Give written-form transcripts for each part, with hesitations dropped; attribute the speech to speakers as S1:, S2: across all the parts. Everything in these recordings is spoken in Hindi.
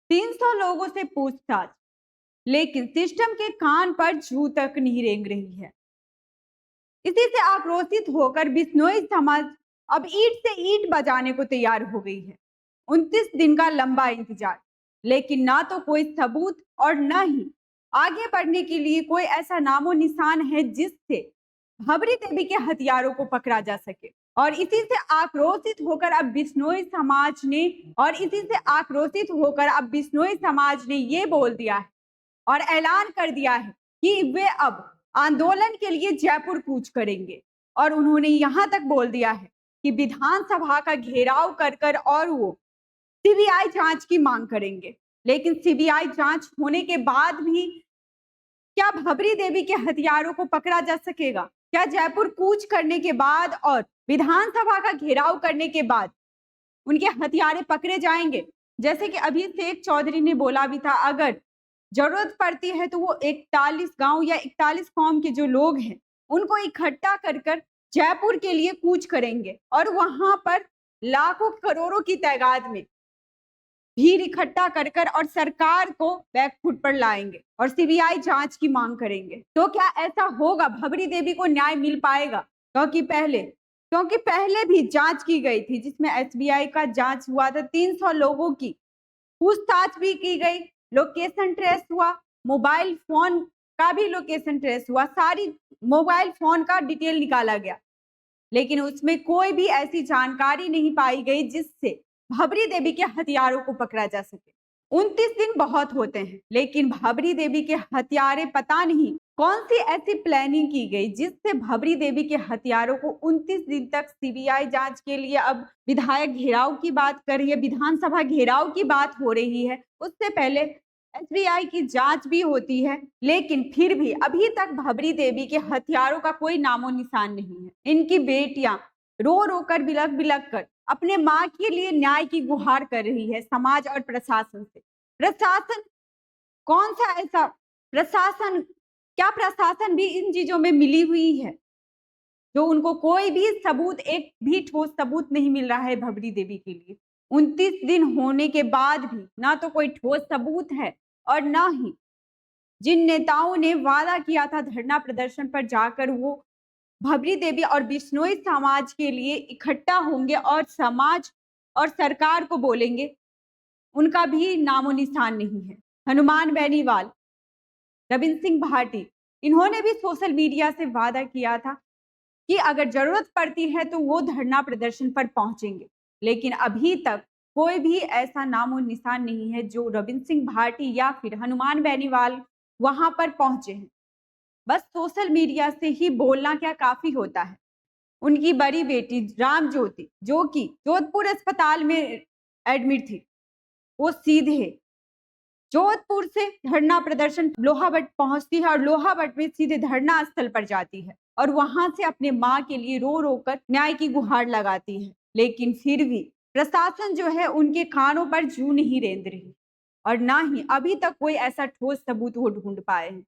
S1: 300 लोगों से पूछताछ, लेकिन सिस्टम के कान पर जू तक नहीं रेंग रही है। इसी से आक्रोशित होकर बिश्नोई समाज अब ईंट से ईंट बजाने को तैयार हो गई है। 29 दिन का लंबा इंतजार, लेकिन ना तो कोई सबूत और न ही आगे बढ़ने के लिए कोई ऐसा नामो निशान है जिससे भबरी देवी के हथियारों को पकड़ा जा सके। और इसी से आक्रोशित होकर अब बिश्नोई समाज ने ये बोल दिया है और ऐलान कर दिया है कि वे अब आंदोलन के लिए जयपुर कूच करेंगे। और उन्होंने यहाँ तक बोल दिया है कि विधानसभा का घेराव कर और वो सीबीआई जांच की मांग करेंगे। लेकिन सीबीआई जांच होने के बाद भी क्या भबरी देवी के हथियारों को पकड़ा जा सकेगा? क्या जयपुर कूच करने के बाद और विधानसभा का घेराव करने के बाद उनके हथियारे पकड़े जाएंगे? जैसे कि अभिषेक चौधरी ने बोला भी था, अगर जरूरत पड़ती है तो वो 41 गांव या 41 कौम के जो लोग हैं उनको इकट्ठा कर जयपुर के लिए कूच करेंगे और वहां पर लाखों करोड़ों की तादाद में भीड़ इकट्ठा कर और सरकार को बैकफुट पर लाएंगे और सीबीआई जांच की मांग करेंगे। तो क्या ऐसा होगा? भबरी देवी को न्याय मिल पाएगा? क्योंकि पहले भी जांच की गई थी जिसमें एसबीआई का जांच हुआ था, 300 लोगों की पूछताछ भी की गई, लोकेशन ट्रेस हुआ, मोबाइल फोन का भी लोकेशन ट्रेस हुआ, सारी मोबाइल फोन का डिटेल निकाला गया, लेकिन उसमें कोई भी ऐसी जानकारी नहीं पाई गई जिससे भबरी देवी के हथियारों को पकड़ा जा सके। 29 दिन बहुत होते हैं, लेकिन भबरी देवी के हथियारे पता नहीं कौन सी ऐसी प्लानिंग की गई जिससे भबरी देवी के हथियारों को 29 दिन तक सीबीआई जांच के लिए अब विधायक घेराव की बात कर रही है, विधानसभा घेराव की बात हो रही है। उससे पहले एसबीआई की जांच भी होती है, लेकिन फिर भी अभी तक भबरी देवी के हथियारों का कोई नामो निशान नहीं है। इनकी बेटियां रो रो कर बिलख कर अपने माँ के लिए न्याय की गुहार कर रही है समाज और प्रशासन से। प्रशासन कौन सा ऐसा प्रशासन, क्या प्रशासन भी इन चीजों में मिली हुई है जो उनको कोई भी सबूत, एक भी ठोस सबूत नहीं मिल रहा है भबरी देवी के लिए। 29 दिन होने के बाद भी ना तो कोई ठोस सबूत है और ना ही जिन नेताओं ने वादा किया था धरना प्रदर्शन पर जाकर वो भबरी देवी और बिश्नोई समाज के लिए इकट्ठा होंगे और समाज और सरकार को बोलेंगे, उनका भी नामो निशान नहीं है। हनुमान बेनीवाल, रविंद्र सिंह भाटी, इन्होंने भी सोशल मीडिया से वादा किया था कि अगर जरूरत पड़ती है तो वो धरना प्रदर्शन पर पहुंचेंगे, लेकिन अभी तक कोई भी ऐसा नामो निशान नहीं है जो रविंद्र सिंह भाटी या फिर हनुमान बेनीवाल वहां पर पहुंचे हैं। बस सोशल मीडिया से ही बोलना क्या काफी होता है। उनकी बड़ी बेटी राम ज्योति, जो कि जोधपुर अस्पताल में एडमिट थी, वो सीधे जोधपुर से धरना प्रदर्शन लोहावट पहुंचती है और लोहावट में सीधे धरना स्थल पर जाती है और वहां से अपने माँ के लिए रो रो कर न्याय की गुहार लगाती है। लेकिन फिर भी प्रशासन जो है उनके कानों पर जू नहीं रेंद रही और ना ही अभी तक कोई ऐसा ठोस सबूत वो ढूंढ पाए हैं।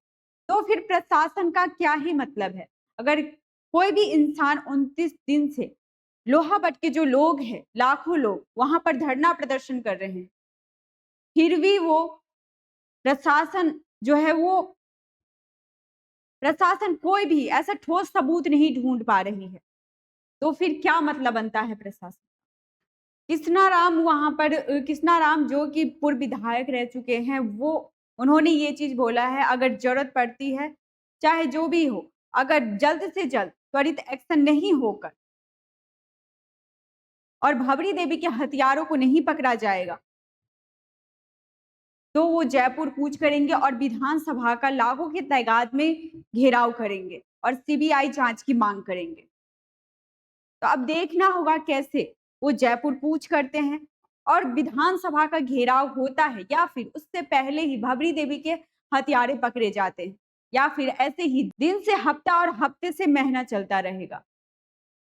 S1: तो फिर प्रशासन का क्या ही मतलब है? अगर कोई भी इंसान 29 दिन से लोहावट के जो लोग हैं, लाखों लोग वहां पर धरना प्रदर्शन कर रहे हैं, फिर भी वो प्रशासन जो है वो प्रशासन कोई भी ऐसा ठोस सबूत नहीं ढूंढ पा रही है, तो फिर क्या मतलब बनता है प्रशासन? कृष्णा राम जो कि पूर्व विधायक रह चुके हैं, वो उन्होंने ये चीज बोला है, अगर जरूरत पड़ती है चाहे जो भी हो, अगर जल्द से जल्द त्वरित एक्शन नहीं होकर और भबरी देवी के हथियारों को नहीं पकड़ा जाएगा तो वो जयपुर कूच करेंगे और विधानसभा का लाखों की तादाद में घेराव करेंगे और सीबीआई जांच की मांग करेंगे। तो अब देखना होगा कैसे वो जयपुर कूच करते हैं और विधानसभा का घेराव होता है या फिर उससे पहले ही भबरी देवी के हथियारे पकड़े जाते हैं या फिर ऐसे ही दिन से हफ्ता और हफ्ते से महीना चलता रहेगा,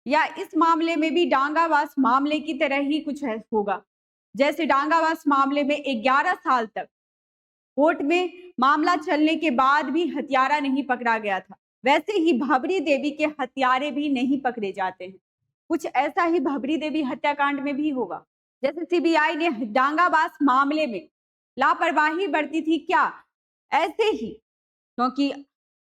S1: या इस मामले में भी डांगावास मामले की तरह ही कुछ होगा। जैसे डांगावास मामले में 11 साल तक कोर्ट में मामला चलने के बाद भी हत्यारा नहीं पकड़ा गया था, वैसे ही भबरी देवी के हत्यारे भी नहीं पकड़े जाते हैं। कुछ ऐसा ही भबरी देवी हत्याकांड में भी होगा। जैसे सीबीआई ने डांगावास मामले में लापरवाही बरती थी क्या? ऐसे ही, क्योंकि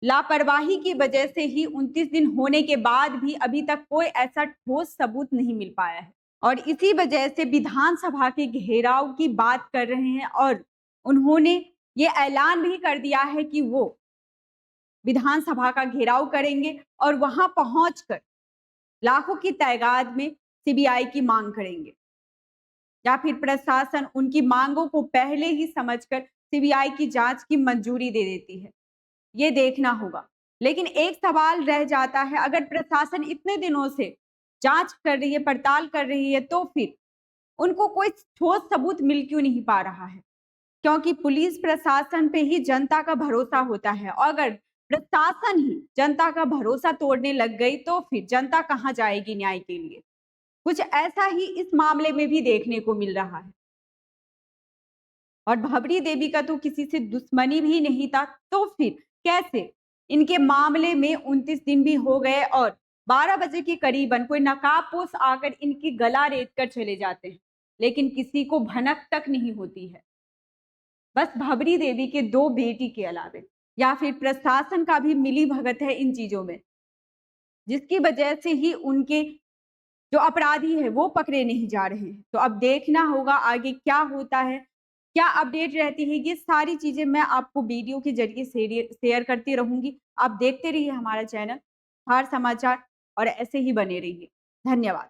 S1: लापरवाही की वजह से ही 29 दिन होने के बाद भी अभी तक कोई ऐसा ठोस सबूत नहीं मिल पाया है और इसी वजह से विधानसभा के घेराव की बात कर रहे हैं और उन्होंने ये ऐलान भी कर दिया है कि वो विधानसभा का घेराव करेंगे और वहां पहुंचकर लाखों की तादाद में सीबीआई की मांग करेंगे या फिर प्रशासन उनकी मांगों को पहले ही समझकर सीबीआई की जांच की मंजूरी दे देती है। ये देखना होगा। लेकिन एक सवाल रह जाता है, अगर प्रशासन इतने दिनों से जांच कर रही है, पड़ताल कर रही है, तो फिर उनको कोई ठोस सबूत मिल क्यों नहीं पा रहा है? क्योंकि पुलिस प्रशासन पे ही जनता का भरोसा होता है और अगर प्रशासन ही जनता का भरोसा तोड़ने लग गई तो फिर जनता कहाँ जाएगी न्याय के लिए? कुछ ऐसा ही इस मामले में भी देखने को मिल रहा है। और भवरी देवी का तो किसी से दुश्मनी भी नहीं था, तो फिर कैसे इनके मामले में 29 दिन भी हो गए और 12 बजे के करीबन कोई नकाबपोश आकर इनकी गला रेत कर चले जाते हैं, लेकिन किसी को भनक तक नहीं होती है। बस भवरी देवी के 2 बेटी के अलावे या फिर प्रशासन का भी मिली भगत है इन चीजों में, जिसकी वजह से ही उनके जो अपराधी है वो पकड़े नहीं जा रहे हैं। तो अब देखना होगा आगे क्या होता है, क्या अपडेट रहती है। ये सारी चीजें मैं आपको वीडियो के जरिए शेयर करती रहूंगी। आप देखते रहिए हमारा चैनल हार समाचार और ऐसे ही बने रहिए। धन्यवाद।